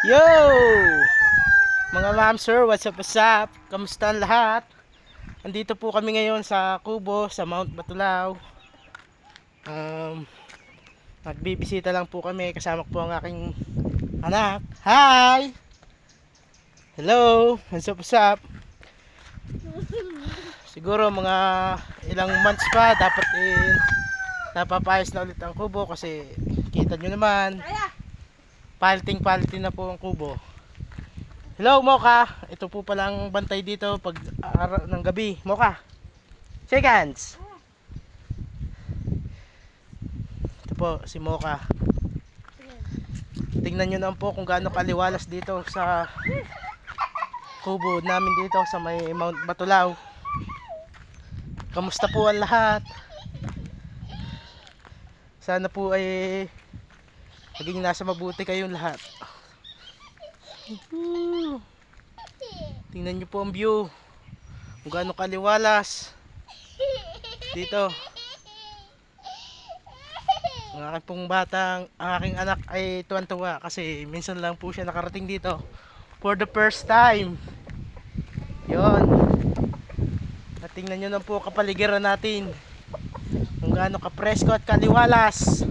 Yo! Mga ma'am sir, what's up, what's up? Kamusta ang lahat? Andito po kami ngayon sa Kubo, sa Mount Batulao. Nagbibisita lang po kami, kasama po ang aking anak. Hi! Hello! What's up? Siguro mga ilang months pa dapat napapayos na ulit ang kubo kasi kita nyo naman, paliting na po ang kubo. Hello Mocha, ito po palang bantay dito pag araw ng gabi. Mocha, shake hands. Ito po si Mocha. Tingnan nyo naman po kung gaano kaliwalas dito sa kubo namin dito sa may Mount Batulao. Kamusta po ang lahat? Sana po ay maging nasa mabuti kayong lahat. Tingnan nyo po ang view, kung gaano kaliwalas dito. Ang aking pong batang, ang aking anak ay tuwan-tuwa kasi minsan lang po siya nakarating dito for the first time. Yon. At tingnan nyo na po kapaligiran natin, kung gaano kapresko at kaliwalas.